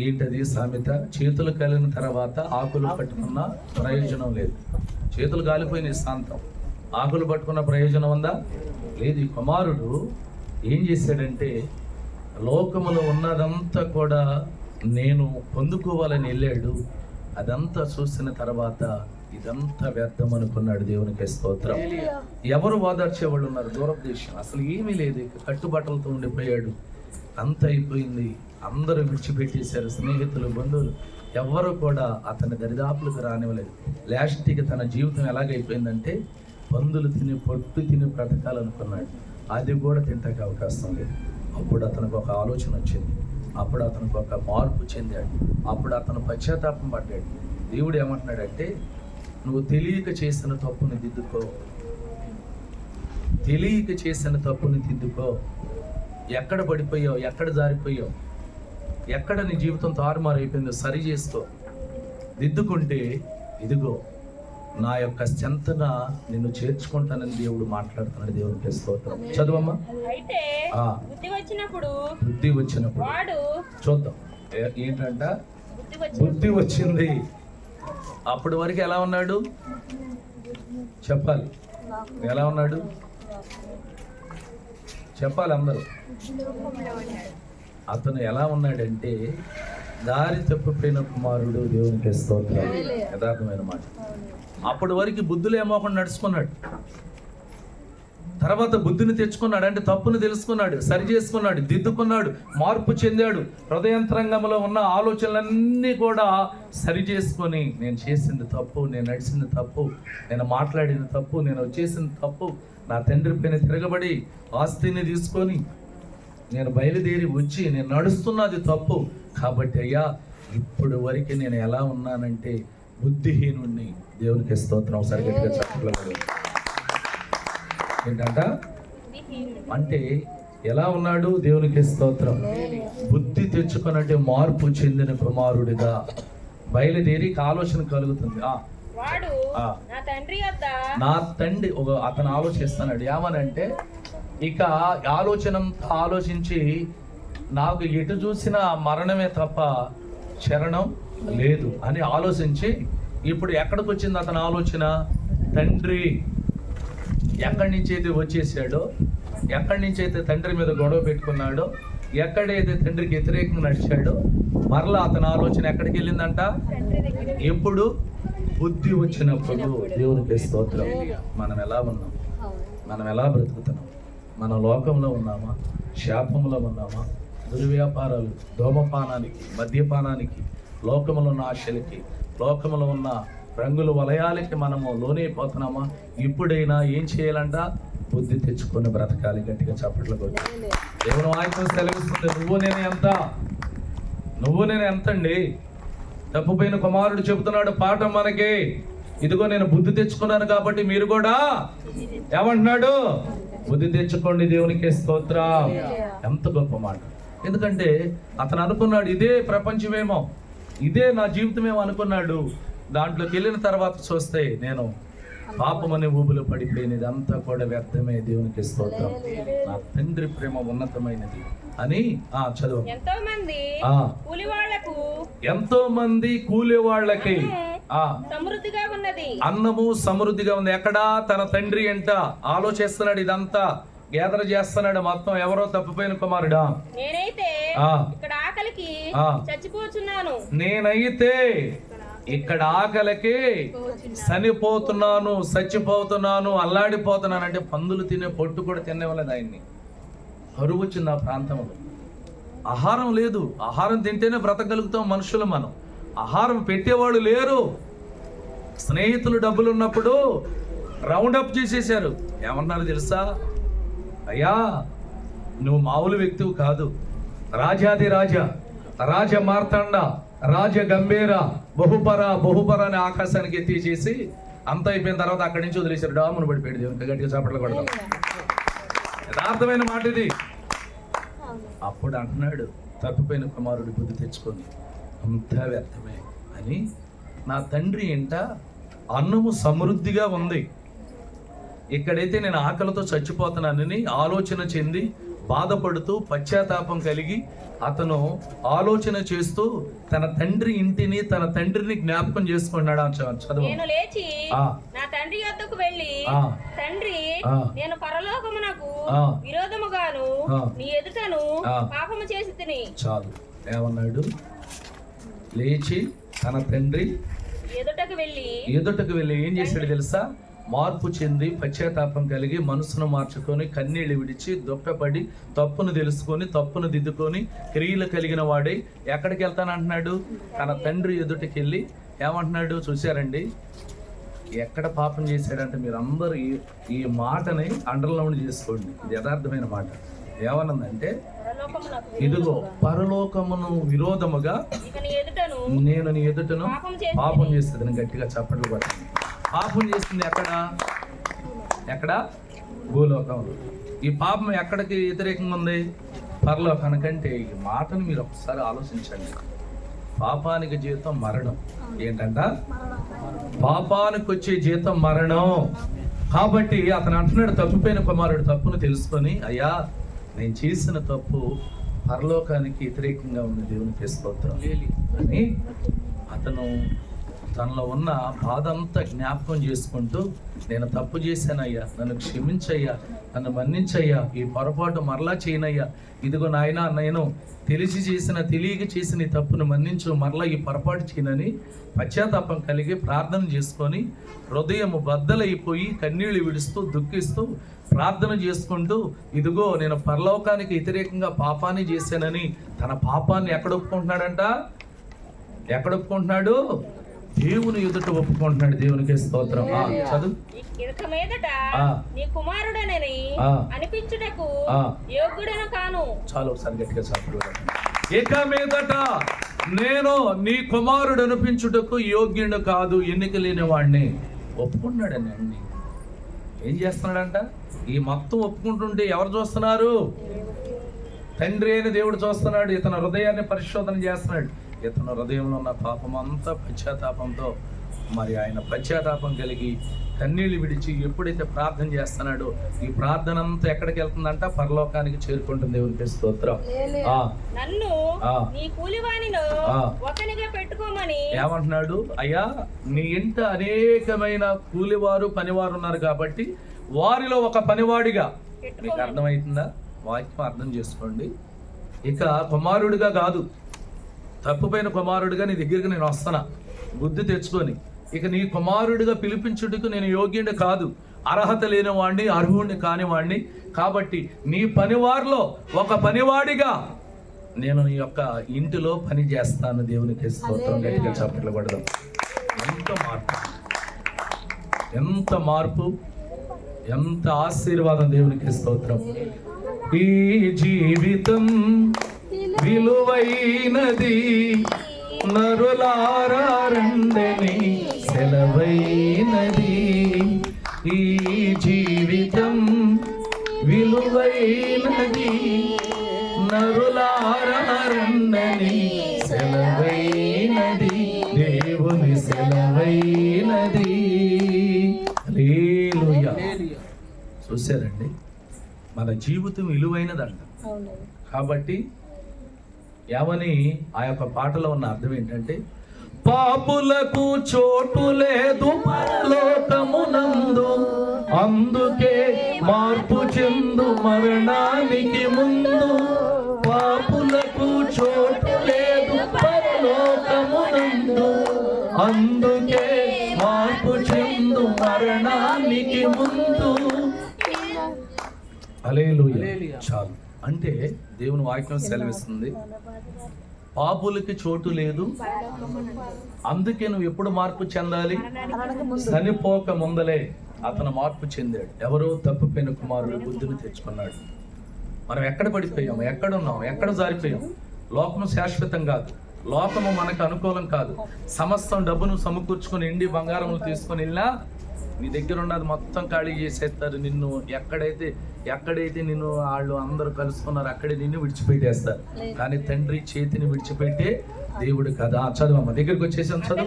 Speaker 1: ఏంటది సామెత? చేతులు కాలిన తర్వాత ఆకులు పట్టుకున్న ప్రయోజనం లేదు. చేతులు కాలిపోయిన శాంతం, ఆకులు పట్టుకున్న ప్రయోజనం ఉందా? లేదు. ఈ కుమారుడు ఏం చేశాడంటే లోకములో ఉన్నదంతా కూడా నేను పొందుకోవాలని వెళ్ళాడు. అదంతా చూసిన తర్వాత ఇదంతా వ్యర్థం అనుకున్నాడు. దేవునికి స్తోత్రం. ఎవరు ఓదార్చేవాళ్ళు ఉన్నారు? దూరదేశం, అసలు ఏమీ లేదు. ఇక కట్టుబట్టలతో ఉండిపోయాడు. అంత అయిపోయింది. అందరూ విడిచిపెట్టేశారు. స్నేహితులు, బంధువులు ఎవరు కూడా అతని దరిదాపులకు రానివ్వలేదు. లాస్ట్కి తన జీవితం ఎలాగైపోయిందంటే పందులు తిని పొట్టు తిని బ్రతకాలనుకున్నాడు. అది కూడా తింటానికి అవకాశం లేదు. అప్పుడు అతనికి ఒక ఆలోచన వచ్చింది. అప్పుడు అతనికి ఒక మార్పు చెందాడు. అప్పుడు అతను పశ్చాత్తాపం పడ్డాడు. దేవుడు ఏమంటున్నాడంటే, నువ్వు తెలియక చేసిన తప్పుని దిద్దుకో, తెలియక చేసిన తప్పుని దిద్దుకో. ఎక్కడ పడిపోయావు, ఎక్కడ జారిపోయావు, ఎక్కడ నీ జీవితం తారుమారు అయిపోయిందో సరి చేసుకో. దిద్దుకుంటే ఇదిగో నా యొక్క చెంతన నిన్ను చేర్చుకుంటానని దేవుడు మాట్లాడుతున్నాడు. దేవునికి స్తోత్రం. చదువమ్మా.
Speaker 2: అయితే బుద్ధి వచ్చినప్పుడు వాడు
Speaker 1: చూద్దాం ఏంటంట. బుద్ధి వచ్చింది. అప్పటి వరకు ఎలా ఉన్నాడు చెప్పాలి? ఎలా ఉన్నాడు చెప్పాలి అందరూ. అతను ఎలా ఉన్నాడంటే దారి తప్పిపోయిన కుమారుడు. దేవునికి స్తోత్రం. యథార్థమైన మాట. అప్పటి వరకు బుద్ధులు ఏమోకుండా నడుచుకున్నాడు. తర్వాత బుద్ధిని తెచ్చుకున్నాడు. అంటే తప్పును తెలుసుకున్నాడు, సరి చేసుకున్నాడు, దిద్దుకున్నాడు, మార్పు చెందాడు. హృదయంతరంగంలో ఉన్న ఆలోచనలన్నీ కూడా సరి చేసుకొని, నేను చేసింది తప్పు, నేను నడిచింది తప్పు, నేను మాట్లాడిన తప్పు, నేను వచ్చేసింది తప్పు, నా తండ్రి పైన తిరగబడి ఆస్తిని తీసుకొని నేను బయలుదేరి వచ్చి నేను నడుస్తున్నది తప్పు. కాబట్టి అయ్యా ఇప్పుడు వరకు నేను ఎలా ఉన్నానంటే బుద్ధిహీనుణ్ణి. దేవునికి స్తోత్రం. ఒకసారి గట్టిగా చెప్పలేదు. ఏంటంట అంటే ఎలా ఉన్నాడు? దేవునికి స్తోత్రం. బుద్ధి తెచ్చుకున్నట్టే మార్పు చెందిన కుమారుడిగా బయలుదేరి ఆలోచన కలుగుతుంది. నా తండ్రి అతను ఆలోచిస్తున్నాడు. ఏమనంటే ఇక ఆలోచించి నాకు ఎటు చూసినా మరణమే తప్ప శరణం లేదు అని ఆలోచించి ఇప్పుడు ఎక్కడికి వచ్చింది అతని ఆలోచన? తండ్రి ఎక్కడి నుంచి అయితే వచ్చేసాడో, ఎక్కడి నుంచి అయితే తండ్రి మీద గొడవ పెట్టుకున్నాడో, ఎక్కడైతే తండ్రికి వ్యతిరేకంగా నడిచాడో, మరలా అతని ఆలోచన ఎక్కడికి వెళ్ళిందంట? ఎప్పుడు బుద్ధి వచ్చినప్పుడు. దేవునికి స్తోత్రం. మనం ఎలా ఉన్నాం? మనం ఎలా బ్రతుకుతున్నాం? మన లోకంలో ఉన్నామా? శాపంలో ఉన్నామా? దుర్వ్యాపారాలు, ధూమపానానికి, మద్యపానానికి, లోకంలో ఉన్న ఆశలకి, లోకంలో ఉన్న రంగుల వలయాలకి మనము లోనైపోతున్నామా? ఇప్పుడైనా ఏం చేయాలంట? బుద్ధి తెచ్చుకొని బ్రతకాలి. గట్టిగా చప్పట్లు కొట్టి దేవుని వాక్యం సెలవిస్తుంది. నువ్వు నేను ఎంత అండి? తప్పుపోయిన కుమారుడు చెబుతున్నాడు పాఠం మనకి. ఇదిగో నేను బుద్ధి తెచ్చుకున్నాను కాబట్టి మీరు కూడా ఏమంటున్నాడు? బుద్ధి తెచ్చుకోండి. దేవునికి స్తోత్రం. ఎంత గొప్ప మాట. ఎందుకంటే అతను అనుకున్నాడు ఇదే ప్రపంచమేమో, ఇదే నా జీవితమేమో అనుకున్నాడు. దాంట్లోకి వెళ్ళిన తర్వాత చూస్తే నేను పాపమనే ఊబులో పడిపోయినది అంతా కూడా వ్యర్థమే. దేవునికి స్తోత్రం. నా తండ్రి ప్రేమ ఉన్నతమైనది అని చదువు. ఎంతో మంది కూలి వాళ్ళకి
Speaker 2: సమృద్ధిగా ఉన్నది,
Speaker 1: అన్నము సమృద్ధిగా ఉంది. ఎక్కడా? తన తండ్రి ఎంట ఆలోచిస్తున్నాడు. ఇదంతా గేదర చేస్తున్నాడు. మొత్తం ఎవరో తప్పిపోయిన కుమారుడా.
Speaker 2: నేనైతే ఇక్కడ ఆకలికి చచ్చిపోతున్నాను.
Speaker 1: నేనైతే ఇక్కడ ఆకలికి చనిపోతున్నాను, చచ్చిపోతున్నాను, అల్లాడిపోతున్నాను. అంటే పందులు తినే పొట్టు కూడా తినేవాళ్ళది ఆయన్ని. కరువు వచ్చింది ఆ ప్రాంతంలో. ఆహారం లేదు. ఆహారం తింటేనే బ్రతకగలుగుతాం మనుషులు. మనం ఆహారం పెట్టేవాళ్ళు లేరు. స్నేహితులు డబ్బులు ఉన్నప్పుడు రౌండప్ చేసేసారు. ఏమన్నారు తెలుసా? అయ్యా నువ్వు మామూలు వ్యక్తివి కాదు, రాజాది రాజా, రాజ మార్తాండ, రాజ గంభీర బహుపర అని ఆకాశానికి ఎత్తిచేసి అంత అయిపోయిన తర్వాత అక్కడి నుంచి వదిలేశారు. డామును పడిపోయాడు. దేవునికి గట్టిగా చప్పట్లు కొడదాం. యథార్థమైన మాట ఇది. అప్పుడు అంటున్నాడు, తప్పిపోయిన కుమారుడి బుద్ధి తెచ్చుకొని అంతా వ్యర్థమే అని. నా తండ్రి ఇంట అన్నము సమృద్ధిగా ఉంది, ఇక్కడైతే నేను ఆకలితో చచ్చిపోతున్నానని ఆలోచన చెంది బాధపడుతూ పశ్చాత్తాపం కలిగి అతను ఆలోచన చేస్తూ తన తండ్రి ఇంటిని తన తండ్రిని జ్ఞాపకం చేసుకున్నాడు. చదువు.
Speaker 2: నేను లేచి నా తండ్రి యొద్దకు వెళ్ళి, తండ్రి, నేను పరలోకమునకు విరోధముగాను నీ ఎదుటను పాపము చేసి తిని.
Speaker 1: చాలు. ఏమన్నాడు? లేచి తన తండ్రి ఎదుటకు వెళ్ళి ఏం చేశాడు తెలుసా? మార్పు చెంది పశ్చాత్తాపం కలిగి మనసును మార్చుకొని కన్నీళ్లు విడిచి దుఃఖపడి తప్పును తెలుసుకొని తప్పును దిద్దుకొని క్రియలు కలిగిన వాడై ఎక్కడికి వెళ్తానంటున్నాడు? తన తండ్రి ఎదుటికి వెళ్ళి ఏమంటున్నాడు చూశారండి? ఎక్కడ పాపం చేశాడంటే మీరు అందరూ ఈ మాటని అండర్లౌండ్ చేసుకోండి. ఇది యథార్థమైన మాట. ఏమన్నదంటే, ఇదిగో పరలోకమును విరోధముగా నేను నీ ఎదుటను పాపం చేస్తుంది. గట్టిగా చప్పట్లు కొట్టాను. పాపం చేస్తుంది ఎక్కడ? భూలోకంలో. ఈ పాపం ఎక్కడికి వ్యతిరేకంగా ఉంది? పరలోకానికంటే. ఈ మాటను మీరు ఒకసారి ఆలోచించండి. పాపానికి జీతం మరణం. ఏంటంట? పాపానికి వచ్చే జీతం మరణం. కాబట్టి అతను అంటున్నాడు, తప్పిపోయిన కుమారుడు తప్పును తెలుసుకొని, అయ్యా నేను చేసిన తప్పు పరలోకానికి వ్యతిరేకంగా ఉంది, దేవునికి స్తోత్రం అని అతను తనలో ఉన్న బాధ అంతా జ్ఞాపకం చేసుకుంటూ, నేను తప్పు చేశానయ్యా, నన్ను క్షమించయ్యా, నన్ను మన్నించయ్యా, ఈ పొరపాటు మరలా చేయనయ్యా, ఇదిగో నాయనా నేను తెలియక చేసిన ఈ తప్పును మన్నించు, మరలా ఈ పొరపాటు చేయనని పశ్చాత్తాపం కలిగి ప్రార్థన చేసుకొని హృదయము బద్దలైపోయి కన్నీళ్లు విడుస్తూ దుఃఖిస్తూ ప్రార్థన చేసుకుంటూ, ఇదిగో నేను పరలోకానికి వ్యతిరేకంగా పాపాన్ని చేశానని తన పాపాన్ని ఎక్కడ ఒప్పుకుంటున్నాడు? దేవుని ఎదుట ఒప్పుకుంటున్నాడు. దేవునికి స్తోత్రం. చదువు.
Speaker 2: ఇక మీదట నీ కుమారుడనని అనిపించుటకు యోగ్యుడను కాను.
Speaker 1: చాలు. ఒకసారి గట్టిగా చదువు. ఇక మీదట నేను నీ కుమారుడు అనిపించుటకు యోగ్యుడు కాదు, ఎన్నిక లేని వాడిని ఒప్పుకున్నాడని. అన్ని ఏం చేస్తున్నాడంట? ఈ మొత్తం ఒప్పుకుంటుంటే ఎవరు చూస్తున్నారు? తండ్రి అయిన దేవుడు చూస్తున్నాడు. ఇతని హృదయాన్ని పరిశోధన చేస్తున్నాడు. ఇతను హృదయంలో ఉన్న పాపం అంతా పశ్చాత్తాపంతో మరి ఆయన పశ్చాత్తాపం కలిగి కన్నీళ్లు విడిచి ఎప్పుడైతే ప్రార్థన చేస్తున్నాడో ఈ ప్రార్థన అంతా ఎక్కడికి వెళ్తుందంట? పరలోకానికి చేరుకుంటుంది. దేవునికి స్తోత్రం.
Speaker 2: నన్ను నీ కూలివానిలో ఒకనిగా పెట్టుకోమని
Speaker 1: ఏమంటున్నాడు? అయ్యా నీ ఇంట అనేకమైన కూలివారు పనివారు ఉన్నారు కాబట్టి వారిలో ఒక పనివాడిగా. మీకు అర్థమవుతుందా? వాక్యం అర్థం చేసుకోండి. ఇక కుమారుడిగా కాదు, తప్పుపోయిన కుమారుడిగా నీ దగ్గరికి నేను వస్తున్నా బుద్ధి తెచ్చుకొని. ఇక నీ కుమారుడిగా పిలిపించుటకు నేను యోగ్యుడి కాదు, అర్హత లేని వాడిని, అర్హుడిని కానివాడిని. కాబట్టి నీ పనివారిలో ఒక పనివాడిగా నేను నీ యొక్క ఇంటిలో పని చేస్తాను. దేవునికి స్తోత్రం. గట్టిగా చప్పట్లు కొడదాం. ఎంత మార్పు, ఎంత ఆశీర్వాదం. దేవునికి స్తోత్రం. ఈ జీవితం విలువైనది, నరులారా రండని సెలవైనది. ఈ జీవితం విలువైనది, నరులారా రండని సెలవైనది, దేవుని సెలవైనది. హల్లెలూయా. చూశారండి, మన జీవితం విలువైనదంట. కాబట్టి యావని ఆ యొక్క పాటలో ఉన్న అర్థం ఏంటంటే, పాపులకు చోటు లేదు పరలోకమునందు, అందుకే మార్పు చెందు మరణానికి ముందు. పాపులకు చోటు లేదు పరలోకమునందు, అందుకే మార్పు చెందు మరణానికి ముందు. హల్లెలూయా. చాలు. అంటే దేవుని వాక్యం సెలవిస్తుంది, పాపులకి చోటు లేదు, అందుకే నువ్వు ఎప్పుడు మార్పు చెందాలి? చనిపోక ముందలే అతను మార్పు చెందాడు. ఎవరో తప్పిపోయిన కుమారుడు బుద్ధిని తెచ్చుకున్నాడు. మనం ఎక్కడ పడిపోయాం? ఎక్కడున్నాం? ఎక్కడ జారిపోయాం? లోకం శాశ్వతం కాదు. లోకము మనకు అనుకూలం కాదు. సమస్తం డబ్బును సమకూర్చుకొని ఎండి బంగారములు తీసుకొని వెళ్ళినా నీ దగ్గర ఉన్నది మొత్తం ఖాళీ చేసేస్తారు. నిన్ను ఎక్కడైతే నిన్ను వాళ్ళు అందరూ కలుసుకున్నారు అక్కడే నిన్ను విడిచిపెట్టేస్తారు. కానీ తండ్రి చేతిని విడిచిపెట్టే దేవుడు కదా. చదువమ్మ, దగ్గరికి వచ్చేసాం, చదువు.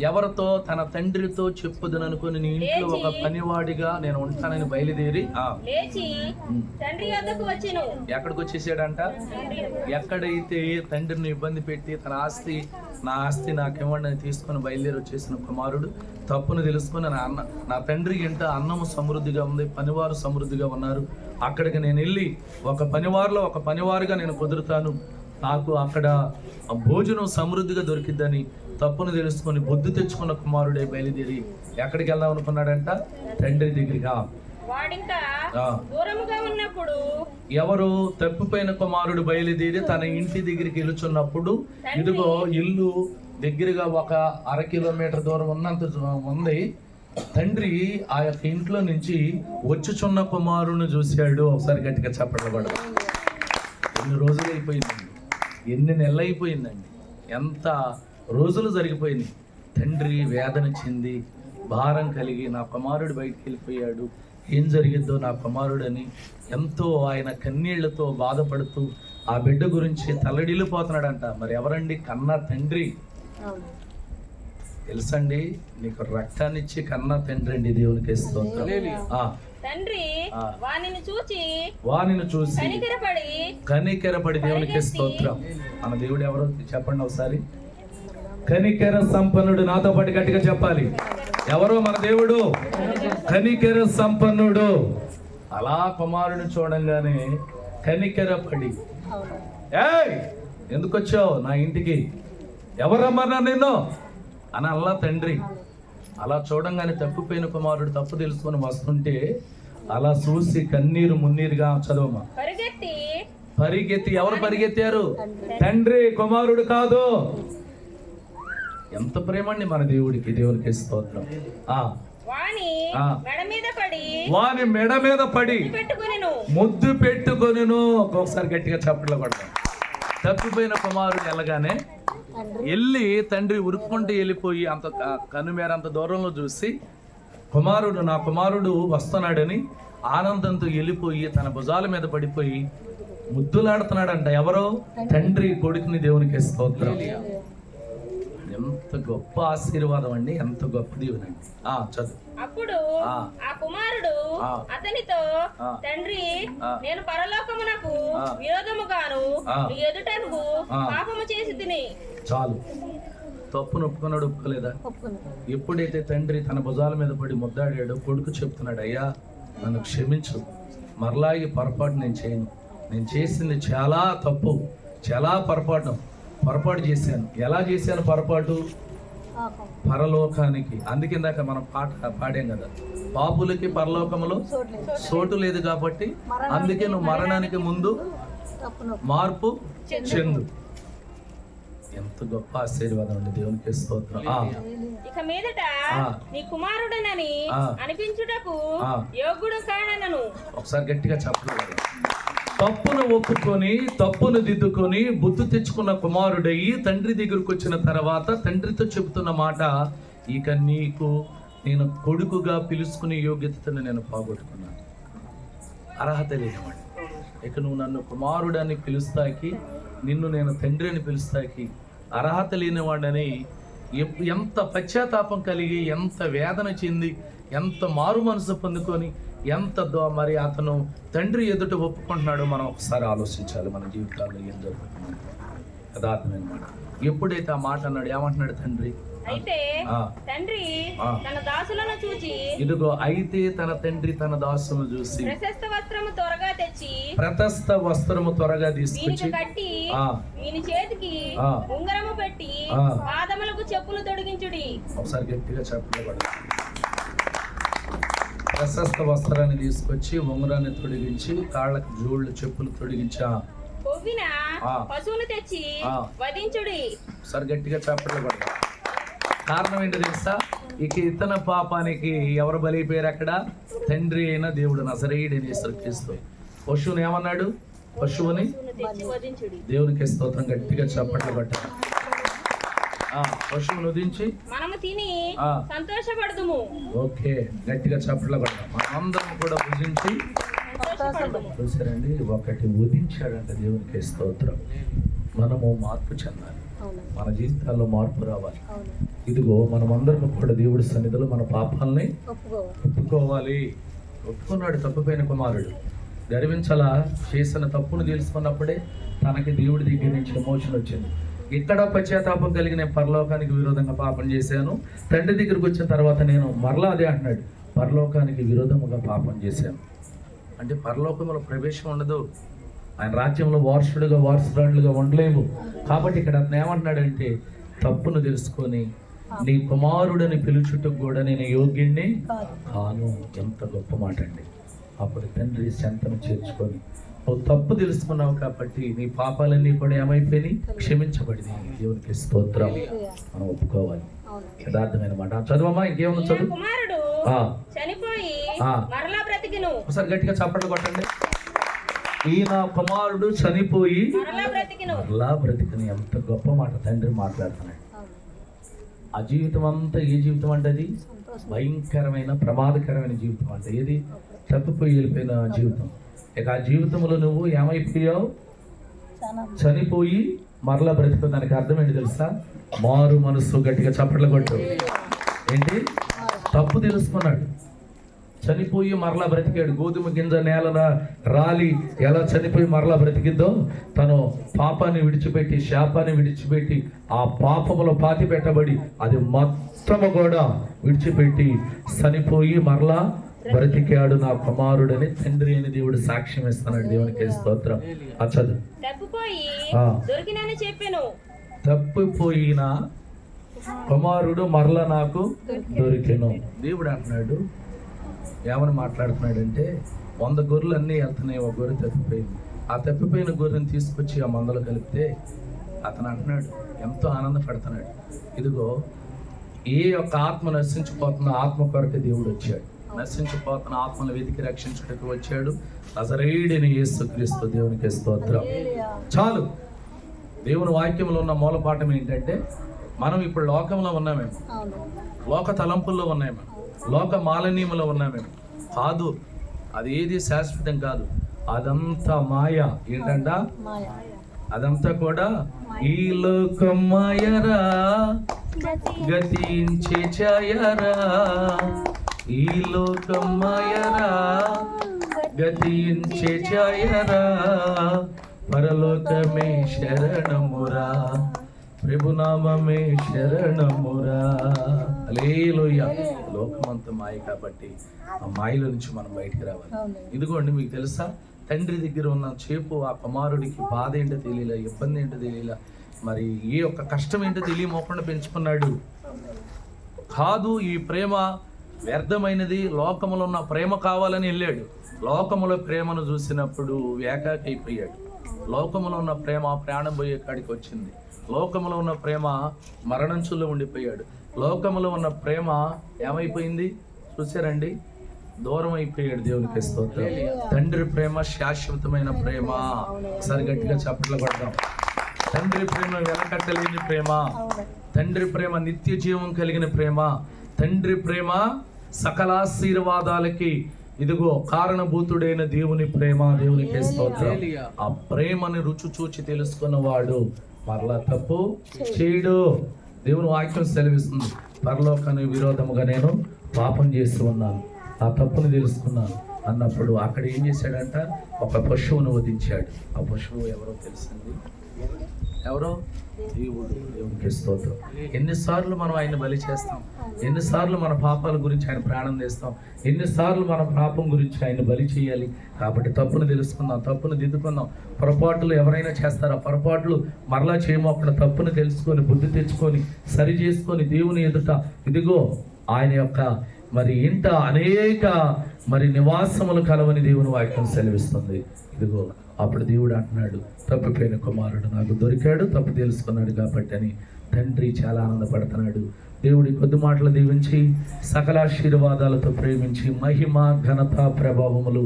Speaker 1: ఎవరితో? తన తండ్రితో చెప్పుదననుకొని నీ ఇంట్లో ఒక పనివాడిగా నేను ఉంటానని బయలుదేరి ఎక్కడికి వచ్చేసాడంట? ఎక్కడైతే తండ్రిని ఇబ్బంది పెట్టి నా ఆస్తి నాకేమన్నా తీసుకొని బయలుదేరి వచ్చేసిన కుమారుడు తప్పును తెలుసుకొని నా తండ్రి ఇంట అన్నము సమృద్ధిగా ఉంది, పనివారు సమృద్ధిగా ఉన్నారు, అక్కడికి నేను వెళ్ళి ఒక పనివారుగా నేను కుదురుతాను, నాకు అక్కడ భోజనం సమృద్ధిగా దొరికిద్దని తప్పును తెలుసుకొని బుద్ధి తెచ్చుకున్న కుమారుడే బయలుదేరి ఎక్కడికి వెళ్దాం అనుకున్నాడంట? తండ్రి దగ్గరికి. ఎవరు? తప్పిపోయిన కుమారుడు బయలుదేరి తన ఇంటి దగ్గరికి వెళుచున్నప్పుడు ఇదిగో ఇల్లు దగ్గరగా ఒక 1/2 కిలోమీటర్ దూరం ఉంది. తండ్రి ఆ యొక్క ఇంట్లో నుంచి వచ్చుచున్న కుమారుని చూశాడు. ఒకసారి గట్టిగా చెప్పడం కూడా. ఎన్ని రోజులు అయిపోయిందండి, ఎన్ని నెలలు అయిపోయిందండి, ఎంత రోజులు జరిగిపోయింది. తండ్రి వేదన చెంది భారం కలిగి నా కుమారుడు బయటికి వెళ్ళిపోయాడు, ఏం జరిగిద్దో నా కుమారుడని ఎంతో ఆయన కన్నీళ్లతో బాధపడుతూ ఆ బిడ్డ గురించి తల్లడిల్లిపోతున్నాడంట. మరి ఎవరండి? కన్న తండ్రి. తెలుసండి, నీకు రక్తాన్ని ఇచ్చి కన్న తండ్రి అండి. దేవునికి స్తోత్రం. వానిని చూసి కనికెరపడి దేవునికి స్తోత్రం. మన దేవుడు ఎవరో చెప్పండి ఒకసారి. కనికెర సంపన్నుడు. నాతో పాటు గట్టిగా చెప్పాలి. ఎవరో మన దేవుడు? కనికెర సంపన్నుడు. అలా కుమారుని చూడంగానే కనికెరపడి, ఏయ్ ఎందుకు వచ్చావు నా ఇంటికి, ఎవరమ్మన్నా నిన్ను అని అల్లా తండ్రి. అలా చూడంగానే తప్పిపోయిన కుమారుడు తప్పు తెలుసుకొని వస్తుంటే అలా చూసి కన్నీరు మున్నీరుగా. చదవమ్మా. పరిగెత్తి. ఎవరు పరిగెత్తారు? తండ్రి, కుమారుడు కాదు. ఎంత ప్రేమ అండి మన దేవుడికి. దేవునికి స్తోత్రం. వాని మెడ మీద పడి ముద్దు పెట్టుకొనెను. ఒక్కొక్కసారి గట్టిగా చప్పట్లు కొడతాం. తప్పిపోయిన కుమారుడు వెళ్ళగానే వెళ్ళి తండ్రి ఉరుక్కుంటూ వెళ్ళిపోయి అంత కనుమేరంత దూరంలో చూసి నా కుమారుడు వస్తున్నాడని ఆనందంతో వెళ్ళిపోయి తన భుజాల మీద పడిపోయి ముద్దులాడుతున్నాడంట. ఎవరో? తండ్రి కొడుకుని. దేవునికి స్తోత్రం. ఎంత గొప్ప ఆశీర్వాదం అండి, ఎంత గొప్ప దీవెనండి. చదువు.
Speaker 3: అప్పుడు ఆ కుమారుడు అతనితో, తండ్రి, నేను పరలోకమునకు విరోధముగాను నీ ఎదుటకు పాపము చేసి తిని.
Speaker 1: చాలు. తప్పును ఒప్పుకున్నాడు, ఒప్పుకోలేదా? ఎప్పుడైతే తండ్రి తన భుజాల మీద పడి ముద్దాడాడో కొడుకు చెప్తున్నాడు, అయ్యా నన్ను క్షమించు, మరలా ఈ పొరపాటు నేను చేయను, నేను చేసింది చాలా తప్పు, చాలా పొరపాటు చేశాను. ఎలా చేశాను పొరపాటు? పరలోకానికి. అందుకిందాక మనం పాడాం కదా, పాపులకి పరలోకములో చోటు లేదు కాబట్టి అందుకే నువ్వు మరణానికి ముందు మార్పు చెందు. ఎంత గొప్ప ఆశీర్వాదం అండి. దేవునికి స్తోత్రం.
Speaker 3: ఇక మీదట నీ కుమారుడనని అనిపించుటకు యోగ్యుడు కానను.
Speaker 1: ఒకసారి గట్టిగా చెప్పలేదు. తప్పును ఒప్పుకొని తప్పును దిద్దుకొని బుద్ధి తెచ్చుకున్న కుమారుడయ్యి తండ్రి దగ్గరకు వచ్చిన తర్వాత తండ్రితో చెబుతున్న మాట, ఇక నీకు నేను కొడుకుగా పిలుచుకునే యోగ్యతను నేను పోగొట్టుకున్నాను, అర్హత లేనివాడు. ఇక నువ్వు నన్ను కుమారుడని పిలుస్తాకి, నిన్ను నేను తండ్రి అని పిలుస్తాకి అర్హత లేనివాడని ఎంత పశ్చాత్తాపం కలిగి, ఎంత వేదన చెంది, ఎంత మారు మనసు పొందుకొని, ఎంత మరి అతను తండ్రి ఎదుట ఒప్పుకుంటున్నాడో మనం ఒకసారి ఆలోచించాలి. మన జీవితాల్లో ఏం జరుగుతుంది యథార్థమైన మాట. ఎప్పుడైతే ఆ మాట అన్నాడు, ఏమంటున్నాడు తండ్రి?
Speaker 3: అయితే తండ్రి తన దాసులను చూచి,
Speaker 1: ఇదిగో అయితే తన తండ్రి తన దాసులను చూసి
Speaker 3: ప్రశస్త వస్త్రము త్వరగా తెచ్చి,
Speaker 1: ప్రశస్త వస్త్రము త్వరగా తీసుకొచ్చి
Speaker 3: కట్టి వీని చేతికి ఉంగరము పెట్టి పాదములకు చెప్పులు తొడిగించుడి.
Speaker 1: ఒకసారి గట్టిగా చెప్పబడ. ప్రశస్త వస్త్రాన్ని తీసుకొచ్చి ఉంగరాన్ని తొడిగించి కాళ్ళకు జోళ్ళు చెప్పులు తొడిగించా.
Speaker 3: కొవ్విన పశువును తెచ్చి వధించుడి.
Speaker 1: ఒకసారి గట్టిగా చెప్పబడ. కారణం ఏంటో తెలుసా? ఇక ఇతన పాపానికి ఎవరు బలైపోయారు? అక్కడ తండ్రి అయిన దేవుడు నజరేయుడైన యేసుక్రీస్తు. పశువుని ఏమన్నాడు? పశువుని
Speaker 2: తెచ్చి వధించుడి.
Speaker 1: దేవునికి స్తోత్రం. గట్టిగా చప్పట్లు కొట్టాలి. పశువును వధించి
Speaker 2: మనము తిని
Speaker 1: ఆ.
Speaker 2: సంతోషపడదుము.
Speaker 1: ఓకే, గట్టిగా చప్పట్లు కొట్టాలి. మనమందరం కూడా భుజించి
Speaker 2: సంతోషపడదుము.
Speaker 1: చూసారండి, ఒకటి వధించాడంట. దేవునికి స్తోత్రం. మనము మార్పు చెందాలి, మన జీవితాల్లో మార్పు రావాలి. ఇదిగో మనమందరం కూడా దేవుడి సన్నిధిలో మన పాపాలని ఒప్పుకోవాలి. ఒప్పుకున్నాడు తప్పిపోయిన కుమారుడు. గర్వించలా, చేసిన తప్పును తెలుసుకున్నప్పుడే తనకి దేవుడి దగ్గర నుంచి ఎమోషన్ వచ్చింది. ఇక్కడ పశ్చాత్తాపం కలిగి నేను పరలోకానికి విరోధంగా పాపం చేశాను, తండ్రి దగ్గరికి వచ్చిన తర్వాత నేను మరలా అదే అంటున్నాడు, పరలోకానికి విరోధముగా పాపం చేశాను. అంటే పరలోకంలో ప్రవేశం ఉండదు, ఆయన రాజ్యంలో వారసురాలుగా ఉండలేము. కాబట్టి ఇక్కడ అతను ఏమంటున్నాడంటే, తప్పును తెలుసుకొని నీ కుమారుడని పిలుచుటకు కూడా నేను యోగ్యుణ్ణి కాను. ఎంత గొప్ప మాట అండి. అప్పుడు తండ్రి చెంతను చేర్చుకొని, నువ్వు తప్పు తెలుసుకున్నావు కాబట్టి నీ పాపాలన్నీ కూడా ఏమైపోయినాయి, క్షమించబడింది. దేవునికి స్తోత్రం. మనం ఒప్పుకోవాలి. యథార్థమైన మాట. చదువమ్మా, ఇంకేమన్నా
Speaker 2: ఈయన
Speaker 1: చదువు.
Speaker 2: కుమారుడు చనిపోయి
Speaker 1: ఆ.
Speaker 2: మరలా బ్రతికిను.
Speaker 1: ఒకసారి గట్టిగా చప్పట్లు కొట్టండి. ఈయన కుమారుడు చనిపోయి
Speaker 2: మరలా బ్రతికిను.
Speaker 1: మరలా బ్రతికిన. ఎంత గొప్ప మాట తండ్రి మాట్లాడుతున్నాడు. ఆ జీవితం అంతా ఏ జీవితం అంటే అది భయంకరమైన ప్రమాదకరమైన జీవితం అంటే ఏది, తప్పిపోయి వెళ్ళిపోయిన జీవితం. ఇక ఆ జీవితంలో నువ్వు ఏమైపోయావు, చనిపోయి మరలా బ్రతికి. దానికి అర్థం ఏంటి తెలుసా, మారు మనసు. గట్టిగా చప్పట్లు కొట్టు. ఏంటి, తప్పు తెలుసుకున్నాడు, చనిపోయి మరలా బ్రతికాడు. గోధుమ గింజ నేలన రాలి ఎలా చనిపోయి మరలా బ్రతికిద్దో, తను పాపాన్ని విడిచిపెట్టి, శాపాన్ని విడిచిపెట్టి, ఆ పాపములో పాతి పెట్టబడి అది మొత్తము కూడా విడిచిపెట్టి చనిపోయి మరలా బ్రతికాడు నా కుమారుడని తండ్రి అని దేవుడు సాక్ష్యం ఇస్తున్నాడు. దేవునికి స్తోత్రం. చదువు.
Speaker 2: తప్పిపోయి
Speaker 1: ఆ.
Speaker 2: దొరికినని చెప్పాను.
Speaker 1: తప్పిపోయిన కుమారుడు మరలా నాకు దొరికెను. దేవుడు అంటున్నాడు, ఏమని మాట్లాడుతున్నాడంటే, 100 గొర్రెలు అన్నీ వెళ్తున్నాయి, ఒక గొర్రె తప్పిపోయింది. ఆ తప్పిపోయిన గొర్రెని తీసుకొచ్చి ఆ మందలో కలిపితే అతను అంటున్నాడు, ఎంతో ఆనందపడుతున్నాడు. ఇదిగో ఏ యొక్క ఆత్మ నశించిపోతున్న ఆత్మ కొరకు దేవుడు వచ్చాడు. నశించిపోతున్న ఆత్మను వెతికి రక్షించుటకు వచ్చాడు. నజరేయుడైన యేసుక్రీస్తు. దేవునికి స్తోత్రం. చాలు. దేవుని వాక్యంలో ఉన్న మూలపాఠం ఏంటంటే, మనం ఇప్పుడు లోకంలో ఉన్నామేమో, లోక తలంపుల్లో ఉన్నామేమో, లోక మాలిన్యంలో ఉన్నామేమో. కాదు, అది ఏది శాశ్వతం కాదు. అదంతా మాయ. ఏంటంట, అదంతా కూడా ఈ లోకం మాయరా, గతించే ఛాయరా. ఈ లోకం మాయరా, గతించే ఛాయరా. పరలోకమే శరణమురా, ప్రభునామమే శరణమురా. హల్లెలూయా. లోకమంతా మాయ కాబట్టి ఆ మాయలో నుంచి మనం బయటికి రావాలి. ఇదిగోండి, మీకు తెలుసా, తండ్రి దగ్గర ఉన్న చేపు ఆ కుమారుడికి బాధ ఏంటో తెలియలే, ఇబ్బంది ఏంటో తెలియలే, మరి ఏ ఒక్క కష్టం ఏంటో తెలియమోకుండా పెంచుకున్నాడు. కాదు, ఈ ప్రేమ వ్యర్థమైనది, లోకములో ఉన్న ప్రేమ కావాలని వెళ్ళాడు. లోకములో ప్రేమను చూసినప్పుడు ఏకాకైపోయాడు. లోకములో ఉన్న ప్రేమ ప్రాణం పోయే కాడికి వచ్చింది. లోకములో ఉన్న ప్రేమ మరణంచుల్లో ఉండిపోయాడు. లోకములో ఉన్న ప్రేమ ఏమైపోయింది చూసారండి, దూరం అయిపోయాడు. దేవునికి స్తోత్రం. తండ్రి ప్రేమ శాశ్వతమైన ప్రేమ. ఒకసారి గట్టిగా చప్పట్లు కొడదాం. తండ్రి ప్రేమ వెనకట్టలేని ప్రేమ. తండ్రి ప్రేమ నిత్య జీవం కలిగిన ప్రేమ. తండ్రి ప్రేమ సకలాశీర్వాదాలకి ఇదిగో కారణభూతుడైన దేవుని ప్రేమ. దేవునికి స్తోత్రం. ఆ ప్రేమని రుచి చూచి తెలుసుకున్నవాడు మరలా తప్పు చేయడు. దేవుని వాక్యం సెలవిస్తుంది, పరలోకానికి విరోధముగా నేను పాపం చేస్తూ ఉన్నాను, ఆ తప్పును తెలుసుకున్నాను అన్నప్పుడు అక్కడ ఏం చేశాడంట, ఒక పశువును వధించాడు. ఆ పశువు ఎవరో తెలిసింది, ఎవరో దేవుడు. దేవునికి స్తోత్రం. ఎన్నిసార్లు మనం ఆయన బలి చేస్తాం, ఎన్నిసార్లు మన పాపాల గురించి ఆయన ప్రాణం చేస్తాం, ఎన్నిసార్లు మన పాపం గురించి ఆయన బలి చేయాలి. కాబట్టి తప్పును తెలుసుకుందాం, తప్పును దిద్దుకుందాం. పొరపాట్లు ఎవరైనా చేస్తారా, పొరపాట్లు మరలా చేయమోకుండా తప్పును తెలుసుకొని బుద్ధి తెచ్చుకొని సరి చేసుకొని దేవుని ఎదుట ఇదిగో ఆయన యొక్క మరి ఇంట అనేక మరి నివాసములు కలవని దేవుని వాక్యం సెలవిస్తుంది. ఇదిగో అప్పుడు దేవుడు అంటున్నాడు, తప్పిపోయిన కుమారుడు నాకు దొరికాడు, తప్పు తెలుసుకున్నాడు కాబట్టి అని తండ్రి చాలా ఆనందపడుతున్నాడు. దేవుడి కొద్ది మాటలు దీవించి సకల ఆశీర్వాదాలతో ప్రేమించి మహిమ ఘనత ప్రభావములు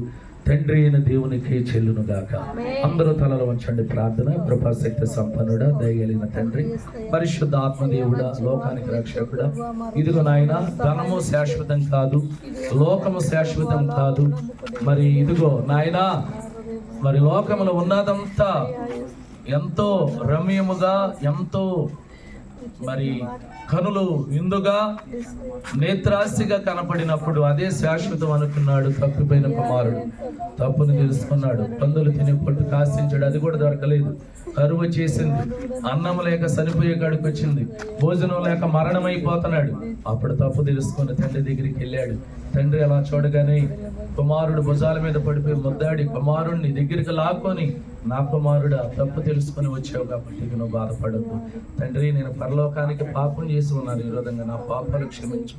Speaker 1: తండ్రి అయిన దేవునికి చెల్లును గాక. అందరూ తలలు వంచండి. ప్రార్థన. కృపాశక్తి సంపన్నుడా, దయగలిగిన తండ్రి, పరిశుద్ధ ఆత్మదేవుడా, లోకానికి రక్షకుడా, ఇదిగో నాయన, ధనము శాశ్వతం కాదు, లోకము శాశ్వతం కాదు. మరి ఇదిగో నాయన, మరి లోకములో ఉన్నదంతా ఎంతో రమ్యముగా, ఎంతో మరి కనులు ఇందుగా నేత్రాస్తిగా కనపడినప్పుడు అదే శాశ్వతం అనుకున్నాడు తప్పిపోయిన కుమారుడు. తప్పును తెలుసుకున్నాడు. పందులు తినే పొట్టు కాసించాడు, అది కూడా దొరకలేదు. కరువు చేసింది, అన్నం లేక చనిపోయే కాడికి వచ్చింది, భోజనం లేక మరణమైపోతున్నాడు. అప్పుడు తప్పు తెలుసుకుని తండ్రి దగ్గరికి వెళ్ళాడు. తండ్రి అలా చూడగానే కుమారుడు భుజాల మీద పడిపోయి ముద్దాడి కుమారుడిని దగ్గరికి లాక్కొని, నా కుమారుడా, తప్పు తెలుసుకొని వచ్చావు కాబట్టి నువ్వు బాధపడద్దు. తండ్రి, నేను పరలోకానికి పాపం చేసి ఉన్నాను, ఈ విధంగా నా పాపాలు క్షమించు,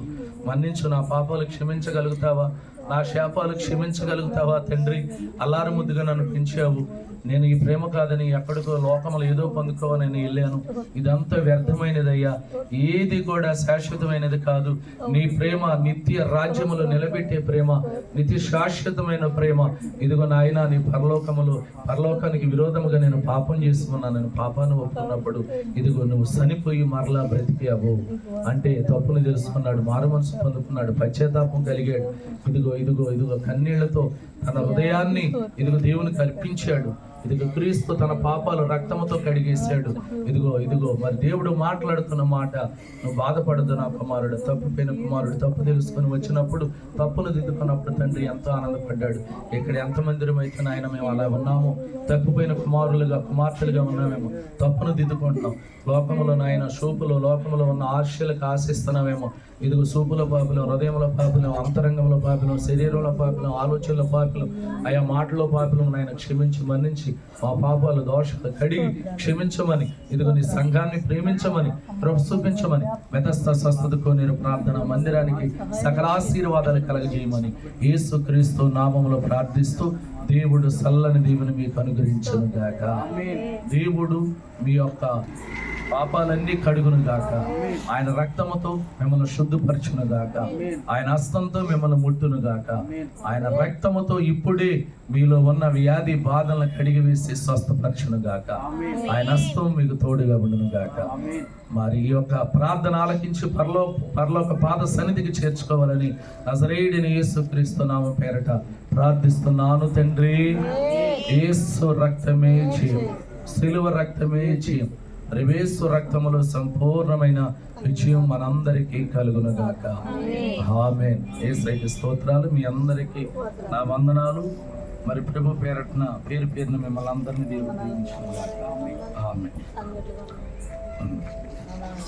Speaker 1: మన్నించు. నా పాపాలు క్షమించగలుగుతావా? నా శాపాలు క్షమించగలుగుతావా? తండ్రి, అల్లారు ముద్దుగా నన్ను పెంచావు. నేను ఈ ప్రేమ కాదని ఎక్కడికో లోకములు ఏదో పొందుకోవని నేను వెళ్ళాను. ఇదంతా వ్యర్థమైనదయ్యా, ఏది కూడా శాశ్వతమైనది కాదు. నీ ప్రేమ నిత్య రాజ్యములో నిలబెట్టే ప్రేమ, నిత్య శాశ్వతమైన ప్రేమ. ఇదిగో నాయన, నీ పరలోకానికి విరోధముగా నేను పాపం చేసుకున్నాను. నేను పాపాన్ని ఒప్పుకున్నప్పుడు ఇదిగో నువ్వు చనిపోయి మరలా బ్రతికావు అంటే తప్పును తెలుసుకున్నాడు, మారు మనసు పొందుకున్నాడు, పశ్చాత్తాపం కలిగాడు. ఇదిగో ఇదిగో ఇదిగో కన్నీళ్లతో తన హృదయాన్ని ఇదిగో దేవునికి అర్పించాడు. ఇదిగో క్రీస్తు తన పాపాలు రక్తముతో కడిగేశాడు. ఇదిగో ఇదిగో మరి దేవుడు మాట్లాడుతున్న మాట, నువ్వు బాధపడదు నా కుమారుడు. తప్పిపోయిన కుమారుడు తప్పు తెలుసుకొని వచ్చినప్పుడు, తప్పును దిద్దుకున్నప్పుడు తండ్రి ఎంతో ఆనందపడ్డాడు. ఇక్కడ ఎంతమంది అయితే నాయన మేము అలా ఉన్నాము, తప్పిపోయిన కుమార్తెలుగా ఉన్నామేమో, తప్పును దిద్దుకుంటున్నాం. లోకములో నాయన చూపులో, లోకములో ఉన్న ఆశలకు ఆశిస్తున్నామేమో. ఇదిగో చూపుల పాపలు, హృదయంలో పాపలు, అంతరంగంలో పాపలు, శరీరంలో పాపలు, ఆలోచనల పాపలు, ఆయా మాటలో పాపలు నాయన క్షమించి, మన్నించి, మా పాపాలు దోషాలు కడిగి క్షమించమని, ఇదిగో నీ సంఘాన్ని ప్రేమించమని, కృప చూపించమని, మెతస్థ స్వస్థతకు నేను ప్రార్థన మందిరానికి సకల ఆశీర్వాదాలు కలగజేయమని యేసు క్రీస్తు నామములో ప్రార్థిస్తూ, దేవుడు చల్లని దీవెని మీకు అనుగ్రహించును గాక. దేవుడు మీ యొక్క పాపాలన్నీ కడుగును గాక. ఆయన రక్తముతో మిమ్మల్ని శుద్ధపరచును గాక. ఆయన హస్తంతో మిమ్మల్ని ముట్టును గాక. ఆయన రక్తముతో ఇప్పుడే మీలో ఉన్న వ్యాధి బాధలను కడిగి వేసి స్వస్థపరచును గాక. ఆయన హస్తం మీకు తోడుగా ఉండును గాక. మరి ఈ యొక్క ప్రార్థన ఆలకించి పరలోక పాద సన్నిధికి చేర్చుకోవాలని నజరేయుడైన యేసుక్రీస్తు నామమున పేరట ప్రార్థిస్తున్నాను తండ్రి. యేసు రక్తమే జయం, సిలువ రక్తమే జయం. యేసు రక్తములో సంపూర్ణమైన విజయం మనందరికీ కలుగును గాక. ఆమేన్. యేసయ్యకి స్తోత్రాలు. మీ అందరికీ నా వందనాలు. మరి ప్రభు పేరట్న పేరున మిమ్మల్ని అందరినీ దేవుడు దీవించును గాక. ఆమేన్.